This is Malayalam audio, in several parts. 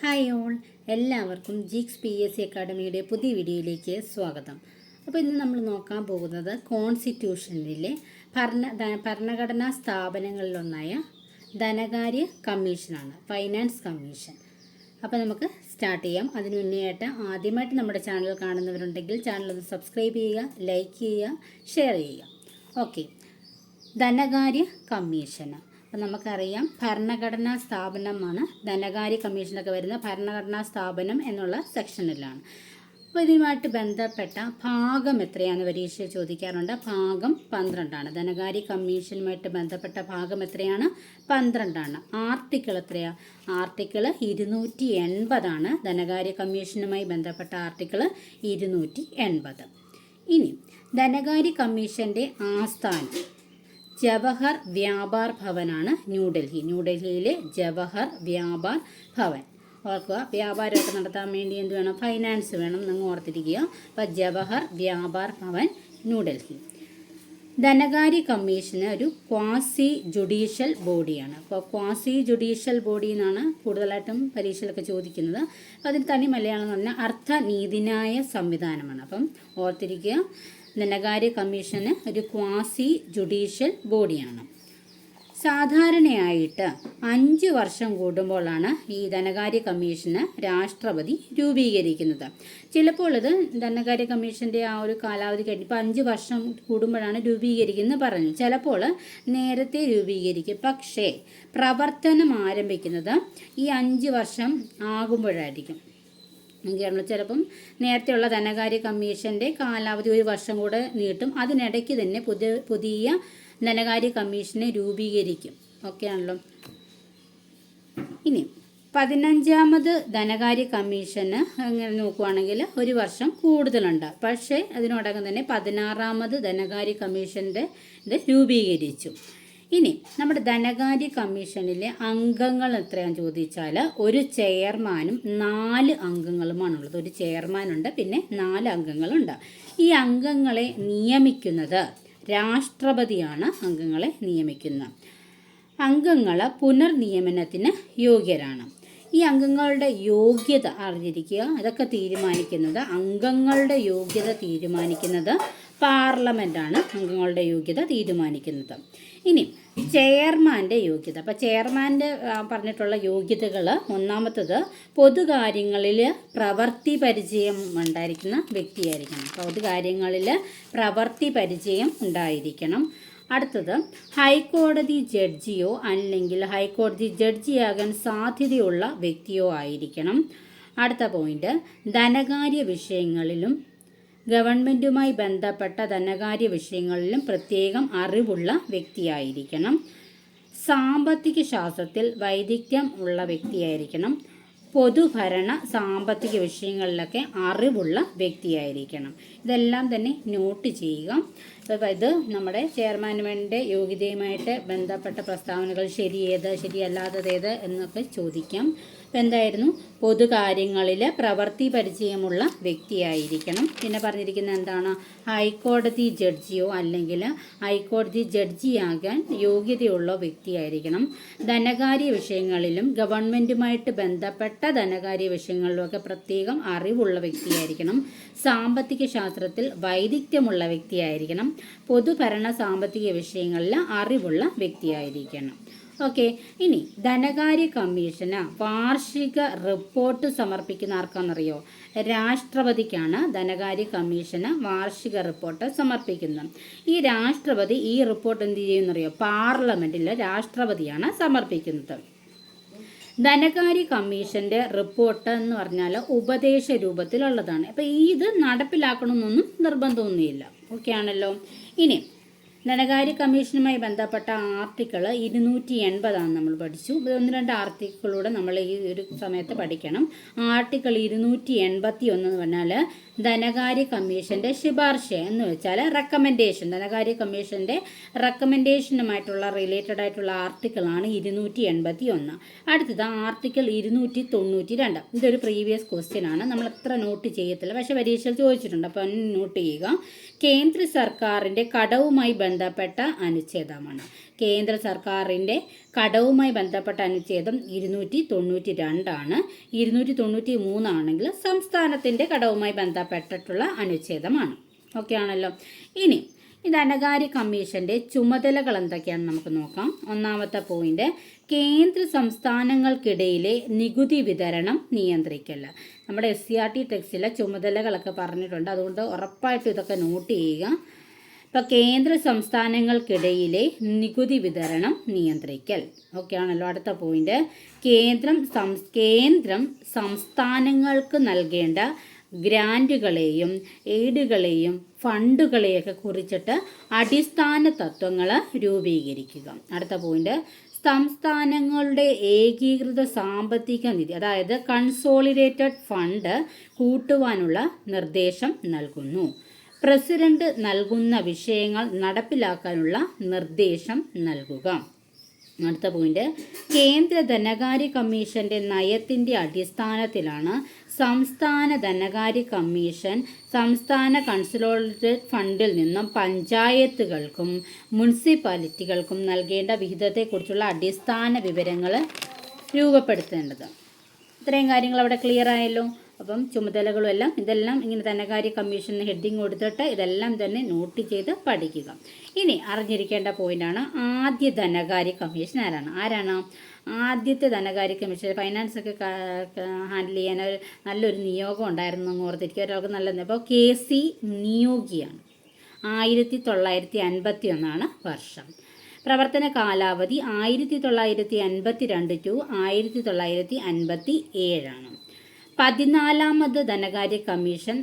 ഹായ് ഓൾ, എല്ലാവർക്കും ജിക്സ് PSC അക്കാഡമിയുടെ പുതിയ വീഡിയോയിലേക്ക് സ്വാഗതം. അപ്പോൾ ഇന്ന് നമ്മൾ നോക്കാൻ പോകുന്നത് കോൺസ്റ്റിറ്റ്യൂഷനിലെ ഭരണഘടനാ സ്ഥാപനങ്ങളിലൊന്നായ ധനകാര്യ കമ്മീഷനാണ്, ഫൈനാൻസ് കമ്മീഷൻ. അപ്പോൾ നമുക്ക് സ്റ്റാർട്ട് ചെയ്യാം. അതിന് മുന്നേയായിട്ട് ആദ്യമായിട്ട് നമ്മുടെ ചാനൽ കാണുന്നവരുണ്ടെങ്കിൽ ചാനൽ ഒന്ന് സബ്സ്ക്രൈബ് ചെയ്യുക, ലൈക്ക് ചെയ്യുക, ഷെയർ ചെയ്യുക. ഓക്കെ, ധനകാര്യ കമ്മീഷന് അപ്പം നമുക്കറിയാം ഭരണഘടനാ സ്ഥാപനമാണ് ധനകാര്യ കമ്മീഷനൊക്കെ വരുന്ന ഭരണഘടനാ സ്ഥാപനം എന്നുള്ള സെക്ഷനിലാണ്. അപ്പോൾ ഇതിനുമായിട്ട് ബന്ധപ്പെട്ട ഭാഗം എത്രയാണെന്ന് പരീക്ഷ ചോദിക്കാറുണ്ട്. ഭാഗം 12ആണ്. ധനകാര്യ കമ്മീഷനുമായിട്ട് ബന്ധപ്പെട്ട ഭാഗം എത്രയാണ്? 12ആണ്. ആർട്ടിക്കിൾ എത്രയാണ്? ആർട്ടിക്കിൾ 280 ധനകാര്യ കമ്മീഷനുമായി ബന്ധപ്പെട്ട ആർട്ടിക്കിൾ 280. ഇനി ധനകാര്യ കമ്മീഷൻ്റെ ആസ്ഥാനം ജവഹർ വ്യാപാർ ഭവനാണ്, ന്യൂഡൽഹിയിലെ ജവഹർ വ്യാപാർ ഭവൻ. ഓർക്കുക, വ്യാപാരമൊക്കെ നടത്താൻ വേണ്ടി എന്ത് വേണം? ഫൈനാൻസ് വേണം, നിങ്ങൾ ഓർത്തിരിക്കുക. അപ്പോൾ ജവഹർ വ്യാപാർ ഭവൻ, ന്യൂഡൽഹി. ധനകാര്യ കമ്മീഷന് ഒരു ക്വാസി ജുഡീഷ്യൽ ബോഡിയാണ്. അപ്പോൾ ക്വാസി ജുഡീഷ്യൽ ബോഡി എന്നാണ് കൂടുതലായിട്ടും പരീക്ഷയിലൊക്കെ ചോദിക്കുന്നത്. അതിന് തനി മലയാളം എന്ന് പറഞ്ഞാൽ അർത്ഥനീതിന്യായ സംവിധാനമാണ്. അപ്പം ഓർത്തിരിക്കുക, ധനകാര്യ കമ്മീഷന് ഒരു ക്വാസി ജുഡീഷ്യൽ ബോഡിയാണ്. സാധാരണയായിട്ട് 5 വർഷം കൂടുമ്പോഴാണ് ഈ ധനകാര്യ കമ്മീഷന് രാഷ്ട്രപതി രൂപീകരിക്കുന്നത്. ചിലപ്പോൾ ഇത് ധനകാര്യ കമ്മീഷൻ്റെ ആ ഒരു കാലാവധി കഴിഞ്ഞിപ്പോൾ 5 വർഷം കൂടുമ്പോഴാണ് രൂപീകരിക്കുന്നത് പറഞ്ഞു. ചിലപ്പോൾ നേരത്തെ രൂപീകരിക്കും, പക്ഷേ പ്രവർത്തനം ആരംഭിക്കുന്നത് ഈ 5 വർഷം ആകുമ്പോഴായിരിക്കും. ചിലപ്പം നേരത്തെയുള്ള ധനകാര്യ കമ്മീഷൻ്റെ കാലാവധി 1 വർഷം കൂടെ നീട്ടും. അതിനിടയ്ക്ക് തന്നെ പുതിയ ധനകാര്യ കമ്മീഷനെ രൂപീകരിക്കും. ഓക്കെ ആണല്ലോ. ഇനി 15ാമത് ധനകാര്യ കമ്മീഷന് അങ്ങനെ നോക്കുവാണെങ്കിൽ 1 വർഷം കൂടുതലുണ്ട്. പക്ഷേ അതിനോടകം തന്നെ 16ാമത് ധനകാര്യ കമ്മീഷൻ്റെ ഇത് രൂപീകരിച്ചു. ഇനി നമ്മുടെ ധനകാര്യ കമ്മീഷനിലെ അംഗങ്ങൾ എത്രയാണെന്ന് ചോദിച്ചാൽ ഒരു ചെയർമാനും 4 അംഗങ്ങളുമാണുള്ളത്. ഒരു ചെയർമാനുണ്ട്, പിന്നെ 4 അംഗങ്ങളുണ്ട്. ഈ അംഗങ്ങളെ നിയമിക്കുന്നത് രാഷ്ട്രപതിയാണ്. അംഗങ്ങളെ നിയമിക്കുന്നത് അംഗങ്ങൾ പുനർനിയമനത്തിന് യോഗ്യരാണ്. ഈ അംഗങ്ങളുടെ യോഗ്യത അറിഞ്ഞിരിക്കുക. അതൊക്കെ തീരുമാനിക്കുന്നത്, അംഗങ്ങളുടെ യോഗ്യത തീരുമാനിക്കുന്നത് പാർലമെൻറ്റാണ്. അംഗങ്ങളുടെ യോഗ്യത തീരുമാനിക്കുന്നത്. ഇനി ചെയർമാൻ്റെ യോഗ്യത. അപ്പോൾ ചെയർമാൻ്റെ പറഞ്ഞിട്ടുള്ള യോഗ്യതകൾ, ഒന്നാമത്തത് പൊതുകാര്യങ്ങളിൽ പ്രവൃത്തി പരിചയം ഉണ്ടായിരിക്കുന്ന വ്യക്തിയായിരിക്കണം. പൊതുകാര്യങ്ങളിൽ പ്രവൃത്തി പരിചയം ഉണ്ടായിരിക്കണം. അടുത്തത് ഹൈക്കോടതി ജഡ്ജിയോ അല്ലെങ്കിൽ ഹൈക്കോടതി ജഡ്ജിയാകാൻ സാധ്യതയുള്ള വ്യക്തിയോ ആയിരിക്കണം. അടുത്ത പോയിന്റ്, ധനകാര്യ വിഷയങ്ങളിലും ഗവൺമെൻറ്റുമായി ബന്ധപ്പെട്ട ധനകാര്യ വിഷയങ്ങളിലും പ്രത്യേകം അറിവുള്ള വ്യക്തിയായിരിക്കണം. സാമ്പത്തിക ശാസ്ത്രത്തിൽ വൈദഗ്ധ്യം ഉള്ള വ്യക്തിയായിരിക്കണം. പൊതുഭരണ സാമ്പത്തിക വിഷയങ്ങളിലൊക്കെ അറിവുള്ള വ്യക്തിയായിരിക്കണം. ഇതെല്ലാം തന്നെ നോട്ട് ചെയ്യുക. ഇത് നമ്മുടെ ചെയർമാൻമെൻറ്റിൻ്റെ യോഗ്യതയുമായിട്ട് ബന്ധപ്പെട്ട പ്രസ്താവനകൾ ശരിയേത് ശരിയല്ലാത്തതേത് എന്നൊക്കെ ചോദിക്കാം. അപ്പോൾ എന്തായിരുന്നു? പൊതുകാര്യങ്ങളിൽ പ്രവൃത്തി പരിചയമുള്ള വ്യക്തിയായിരിക്കണം. പിന്നെ പറഞ്ഞിരിക്കുന്നത് എന്താണ്? ഹൈക്കോടതി ജഡ്ജിയോ അല്ലെങ്കിൽ ഹൈക്കോടതി ജഡ്ജിയാകാൻ യോഗ്യതയുള്ള വ്യക്തിയായിരിക്കണം. ധനകാര്യ വിഷയങ്ങളിലും ഗവൺമെൻറ്റുമായിട്ട് ബന്ധപ്പെട്ട ധനകാര്യ വിഷയങ്ങളിലുമൊക്കെ പ്രത്യേകം അറിവുള്ള വ്യക്തിയായിരിക്കണം. സാമ്പത്തിക ശാസ്ത്രത്തിൽ വൈദഗ്ധ്യമുള്ള വ്യക്തിയായിരിക്കണം. പൊതുഭരണ സാമ്പത്തിക വിഷയങ്ങളിൽ അറിവുള്ള വ്യക്തിയായിരിക്കണം. ഓക്കെ, ഇനി ധനകാര്യ കമ്മീഷന് വാർഷിക റിപ്പോർട്ട് സമർപ്പിക്കുന്ന ആർക്കാണെന്നറിയോ? രാഷ്ട്രപതിക്കാണ് ധനകാര്യ കമ്മീഷന് വാർഷിക റിപ്പോർട്ട് സമർപ്പിക്കുന്നത്. ഈ രാഷ്ട്രപതി ഈ റിപ്പോർട്ട് എന്ത് ചെയ്യുമെന്നറിയോ? പാർലമെൻറ്റിൽ രാഷ്ട്രപതിയാണ് സമർപ്പിക്കുന്നത്. ധനകാര്യ കമ്മീഷൻ്റെ റിപ്പോർട്ട് എന്ന് പറഞ്ഞാൽ ഉപദേശ രൂപത്തിലുള്ളതാണ്. അപ്പോൾ ഇത് നടപ്പിലാക്കണമെന്നൊന്നും നിർബന്ധമൊന്നുമില്ല. ഓക്കെ ആണല്ലോ. ഇനി ധനകാര്യ കമ്മീഷനുമായി ബന്ധപ്പെട്ട ആർട്ടിക്കിൾ 280 നമ്മൾ പഠിച്ചു. 1-2 ആർട്ടിക്കിളൂടെ നമ്മൾ ഈ ഒരു സമയത്ത് പഠിക്കണം. ആർട്ടിക്കിൾ 281 എന്ന് പറഞ്ഞാൽ ധനകാര്യ കമ്മീഷൻ്റെ ശുപാർശ എന്ന് വെച്ചാൽ റെക്കമെൻഡേഷൻ. ധനകാര്യ കമ്മീഷൻ്റെ റെക്കമെൻഡേഷനുമായിട്ടുള്ള റിലേറ്റഡ് ആയിട്ടുള്ള ആർട്ടിക്കിളാണ് 281. അടുത്തത് ആർട്ടിക്കിൾ 292. ഇതൊരു പ്രീവിയസ് ക്വസ്റ്റ്യൻ ആണ്, നമ്മൾ അത്ര നോട്ട് ചെയ്യത്തില്ല, പക്ഷേ പരീക്ഷയിൽ ചോദിച്ചിട്ടുണ്ട്. അപ്പോൾ നോട്ട് ചെയ്യുക. കേന്ദ്ര സർക്കാരിൻ്റെ കടവുമായി ബന്ധപ്പെട്ട അനുച്ഛേദമാണ്. കേന്ദ്ര സർക്കാരിൻ്റെ കടവുമായി ബന്ധപ്പെട്ട അനുച്ഛേദം 292 293 ആണെങ്കിൽ സംസ്ഥാനത്തിൻ്റെ കടവുമായി ബന്ധപ്പെട്ടിട്ടുള്ള അനുച്ഛേദമാണ്. ഓക്കെ ആണല്ലോ. ഇനി ഈ ധനകാര്യ കമ്മീഷൻ്റെ ചുമതലകൾ എന്തൊക്കെയാണെന്ന് നമുക്ക് നോക്കാം. ഒന്നാമത്തെ പോയിന്റ്, കേന്ദ്ര സംസ്ഥാനങ്ങൾക്കിടയിലെ നികുതി വിതരണം നിയന്ത്രിക്കൽ. നമ്മുടെ SCERT ടെക്സ്റ്റിലെ ചുമതലകളൊക്കെ പറഞ്ഞിട്ടുണ്ട്, അതുകൊണ്ട് ഉറപ്പായിട്ടും ഇതൊക്കെ നോട്ട് ചെയ്യുക. ഇപ്പോൾ കേന്ദ്ര സംസ്ഥാനങ്ങൾക്കിടയിലെ നികുതി വിതരണം നിയന്ത്രിക്കൽ. ഓക്കെ ആണല്ലോ. അടുത്ത പോയിന്റ്, കേന്ദ്രം സംസ്ഥാനങ്ങൾക്ക് നൽകേണ്ട ഗ്രാൻറ്റുകളെയും എയ്ഡുകളെയും ഫണ്ടുകളെയൊക്കെ കുറിച്ചിട്ട് അടിസ്ഥാന തത്വങ്ങൾ രൂപീകരിക്കുക. അടുത്ത പോയിന്റ്, സംസ്ഥാനങ്ങളുടെ ഏകീകൃത സാമ്പത്തിക നിധി അതായത് കൺസോളിഡേറ്റഡ് ഫണ്ട് കൂട്ടുവാനുള്ള നിർദ്ദേശം നൽകുന്നു. പ്രസിഡന്റ് നൽകുന്ന വിഷയങ്ങൾ നടപ്പിലാക്കാനുള്ള നിർദ്ദേശം നൽകുക. അടുത്ത പോയിന്റ്, കേന്ദ്ര ധനകാര്യ കമ്മീഷൻ്റെ നയത്തിൻ്റെ അടിസ്ഥാനത്തിലാണ് സംസ്ഥാന ധനകാര്യ കമ്മീഷൻ സംസ്ഥാന കൺസോളിഡേറ്റഡ് ഫണ്ടിൽ നിന്നും പഞ്ചായത്തുകൾക്കും മുനിസിപ്പാലിറ്റികൾക്കും നൽകേണ്ട വിഹിതത്തെക്കുറിച്ചുള്ള അടിസ്ഥാന വിവരങ്ങൾ രൂപപ്പെടുത്തേണ്ടത്. ഇത്രയും കാര്യങ്ങൾ അവിടെ ക്ലിയർ ആയല്ലോ. അപ്പം ചുമതലകളും എല്ലാം ഇതെല്ലാം ഇങ്ങനെ ധനകാര്യ കമ്മീഷന് ഹെഡിങ് കൊടുത്തിട്ട് ഇതെല്ലാം തന്നെ നോട്ട് ചെയ്ത് പഠിക്കുക. ഇനി അറിഞ്ഞിരിക്കേണ്ട പോയിന്റാണ്, ആദ്യ ധനകാര്യ കമ്മീഷൻ ആരാണ്? ആദ്യത്തെ ധനകാര്യ കമ്മീഷൻ ഫൈനാൻസൊക്കെ ഹാൻഡിൽ ചെയ്യാൻ നല്ലൊരു നിയോഗം ഉണ്ടായിരുന്നു എന്ന് ഓർത്തിരിക്കുക. ഒരാൾക്ക് നല്ല അപ്പോൾ KC നിയോഗിയാണ്. 1951 വർഷം. പ്രവർത്തന കാലാവധി 1952 to 1957. 14ാമത് ധനകാര്യ കമ്മീഷൻ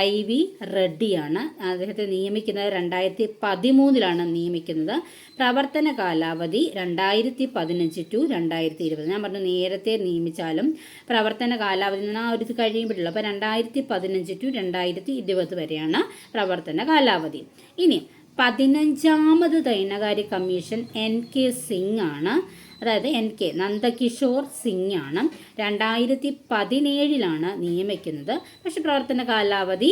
YV റെഡ്ഡിയാണ്. അദ്ദേഹത്തെ നിയമിക്കുന്നത് 2013 നിയമിക്കുന്നത്. പ്രവർത്തന കാലാവധി 2015 to 2020. ഞാൻ പറഞ്ഞു നേരത്തെ നിയമിച്ചാലും പ്രവർത്തന കാലാവധി ഒരു കഴിയുമ്പോഴുള്ളൂ. അപ്പോൾ 2015 to 2020 വരെയാണ് പ്രവർത്തന കാലാവധി. ഇനി 15ാമത് ധനകാര്യ കമ്മീഷൻ NK സിംഗ് ആണ്. അതായത് NK നന്ദകിഷോർ സിംഗ് ആണ്. 2017 നിയമിക്കുന്നത്. പക്ഷെ പ്രവർത്തന കാലാവധി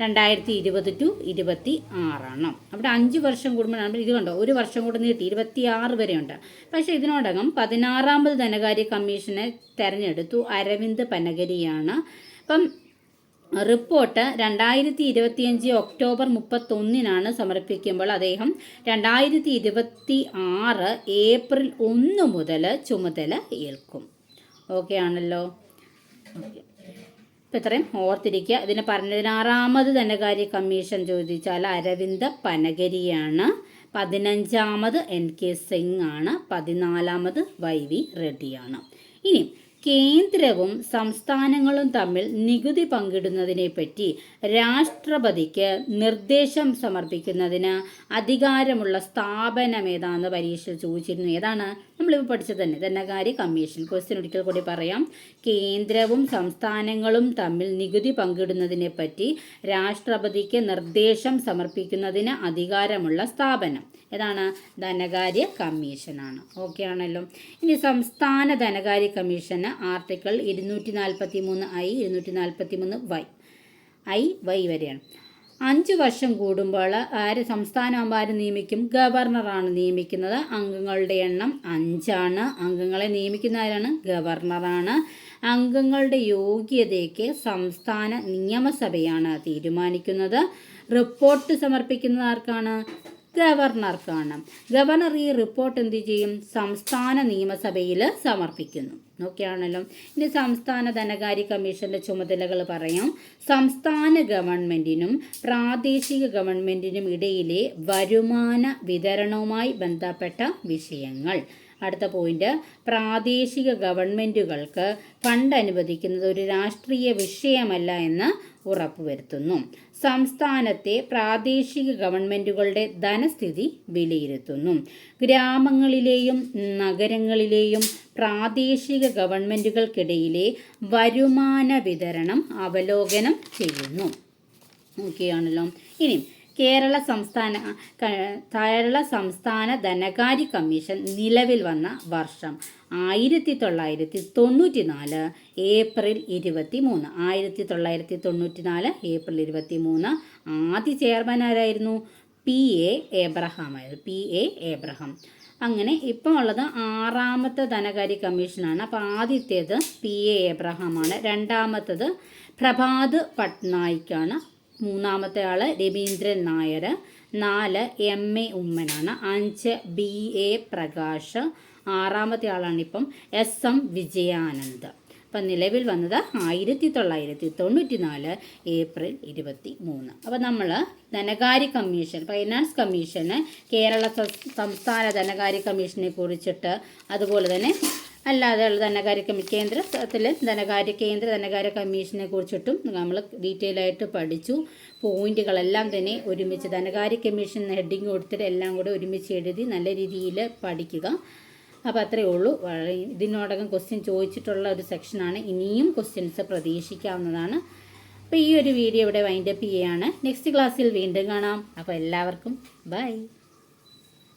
2020 to 26. അവിടെ 5 വർഷം കൂടുമ്പോഴാണ് ഇത് കണ്ടോ, ഒരു വർഷം കൂടെ നീട്ടി 26 വരെയുണ്ട്. പക്ഷേ ഇതിനോടകം 16ാമത് ധനകാര്യ കമ്മീഷനെ തെരഞ്ഞെടുത്തു അരവിന്ദ് പനഗരിയാണ്. അപ്പം റിപ്പോർട്ട് 2025 ഒക്ടോബർ 31 സമർപ്പിക്കുമ്പോൾ അദ്ദേഹം 2026 ഏപ്രിൽ 1 മുതൽ ചുമതല ഏൽക്കും. ഓക്കെ ആണല്ലോ. ഇപ്പം ഇത്രയും ഓർത്തിരിക്കുക. ഇതിന് 16ാമത് ധനകാര്യ കമ്മീഷൻ ചോദിച്ചാൽ അരവിന്ദ് പനഗരിയാണ്. 15ാമത് NK സിംഗ് ആണ്. 14ാമത് YV റെഡ്ഡിയാണ്. ഇനി കേന്ദ്രവും സംസ്ഥാനങ്ങളും തമ്മിൽ നികുതി പങ്കിടുന്നതിനെപ്പറ്റി രാഷ്ട്രപതിക്ക് നിർദ്ദേശം സമർപ്പിക്കുന്നതിന് അധികാരമുള്ള സ്ഥാപനം ഏതാണെന്ന് പരീക്ഷയിൽ ചോദിച്ചിരുന്നു. ഏതാണ്? നമ്മളിപ്പോൾ പഠിച്ചത് തന്നെ ധനകാര്യ കമ്മീഷൻ. ക്വസ്റ്റ്യൻ ഒരിക്കൽ കൂടി പറയാം. കേന്ദ്രവും സംസ്ഥാനങ്ങളും തമ്മിൽ നികുതി പങ്കിടുന്നതിനെപ്പറ്റി രാഷ്ട്രപതിക്ക് നിർദ്ദേശം സമർപ്പിക്കുന്നതിന് അധികാരമുള്ള സ്ഥാപനം ഏതാണ്? ധനകാര്യ കമ്മീഷനാണ്. ഓക്കെ ആണല്ലോ. ഇനി സംസ്ഥാന ധനകാര്യ കമ്മീഷന് ആർട്ടിക്കിൾ 243I 243Y വരെയാണ്. 5 വർഷം കൂടുമ്പോൾ സംസ്ഥാനമാകുമ്പോൾ ആര് നിയമിക്കും? ഗവർണറാണ് നിയമിക്കുന്നത്. അംഗങ്ങളുടെ എണ്ണം 5 അംഗങ്ങളെ നിയമിക്കുന്ന ആരാണ്? ഗവർണറാണ്. അംഗങ്ങളുടെ യോഗ്യതയ്ക്ക് സംസ്ഥാന നിയമസഭയാണ് തീരുമാനിക്കുന്നത്. റിപ്പോർട്ട് സമർപ്പിക്കുന്നത് ആർക്കാണ്? ഗവർണർക്കാണ്. ഗവർണർ ഈ റിപ്പോർട്ട് എന്ത് ചെയ്യും? സംസ്ഥാന നിയമസഭയിൽ സമർപ്പിക്കുന്നു. ഓക്കെയാണല്ലോ. ഇനി സംസ്ഥാന ധനകാര്യ കമ്മീഷന്റെ ചുമതലകൾ പറയാം. സംസ്ഥാന ഗവൺമെന്റിനും പ്രാദേശിക ഗവൺമെന്റിനും ഇടയിലെ വരുമാന വിതരണവുമായി ബന്ധപ്പെട്ട വിഷയങ്ങൾ. അടുത്ത പോയിന്റ്, പ്രാദേശിക ഗവൺമെന്റുകൾക്ക് ഫണ്ട് അനുവദിക്കുന്നത് ഒരു രാഷ്ട്രീയ വിഷയമല്ല എന്ന് ഉറപ്പുവരുത്തുന്നു. സംസ്ഥാനത്തെ പ്രാദേശിക ഗവൺമെൻറ്റുകളുടെ ധനസ്ഥിതി വിലയിരുത്തുന്നു. ഗ്രാമങ്ങളിലെയും നഗരങ്ങളിലെയും പ്രാദേശിക ഗവൺമെൻറ്റുകൾക്കിടയിലെ വരുമാന വിതരണം അവലോകനം ചെയ്യുന്നു. ഓക്കെയാണല്ലോ. ഇനി കേരള സംസ്ഥാന ധനകാര്യ കമ്മീഷൻ നിലവിൽ വന്ന വർഷം 1994 ഏപ്രിൽ 23. 1994 ഏപ്രിൽ 23. ആദ്യ ചെയർമാൻ ആരായിരുന്നു? PA ഏബ്രഹാമായിരുന്നു. PA ഏബ്രഹാം. അങ്ങനെ ഇപ്പം ഉള്ളത് 6ാമത്തെ ധനകാര്യ കമ്മീഷനാണ്. അപ്പോൾ ആദ്യത്തേത് PA ഏബ്രഹാമാണ്, രണ്ടാമത്തത് പ്രഭാത് പട്നായിക്കാണ്, മൂന്നാമത്തെ ആൾ Raveendran Nair, 4 MA ഉമ്മനാണ്, 5 BA Prakash, 6ാമത്തെ ആളാണിപ്പം SM Vijayanand. അപ്പം നിലവിൽ വന്നത് 1994 ഏപ്രിൽ 23. അപ്പോൾ നമ്മൾ ധനകാര്യ കമ്മീഷൻ, ഫൈനാൻസ് കമ്മീഷന്, കേരള സംസ്ഥാന ധനകാര്യ കമ്മീഷനെ കുറിച്ചിട്ട്, അതുപോലെ തന്നെ അല്ലാതെയുള്ള കേന്ദ്ര ധനകാര്യ കമ്മീഷനെ കുറിച്ചിട്ടും നമ്മൾ ഡീറ്റെയിൽ ആയിട്ട് പഠിച്ചു. പോയിന്റുകളെല്ലാം തന്നെ ഒരുമിച്ച് ധനകാര്യ കമ്മീഷൻ ഹെഡിങ് കൊടുത്തിട്ട് എല്ലാം കൂടെ ഒരുമിച്ച് എഴുതി നല്ല രീതിയിൽ പഠിക്കുക. അപ്പോൾ അത്രയേ ഉള്ളൂ. ഇതിനോടകം ക്വസ്റ്റ്യൻ ചോദിച്ചിട്ടുള്ള ഒരു സെക്ഷനാണ്. ഇനിയും ക്വസ്റ്റ്യൻസ് പ്രതീക്ഷിക്കാവുന്നതാണ്. അപ്പോൾ ഈ ഒരു വീഡിയോ ഇവിടെ വൈൻഡപ്പ് ചെയ്യുകയാണ്. നെക്സ്റ്റ് ക്ലാസ്സിൽ വീണ്ടും കാണാം. അപ്പോൾ എല്ലാവർക്കും ബൈ.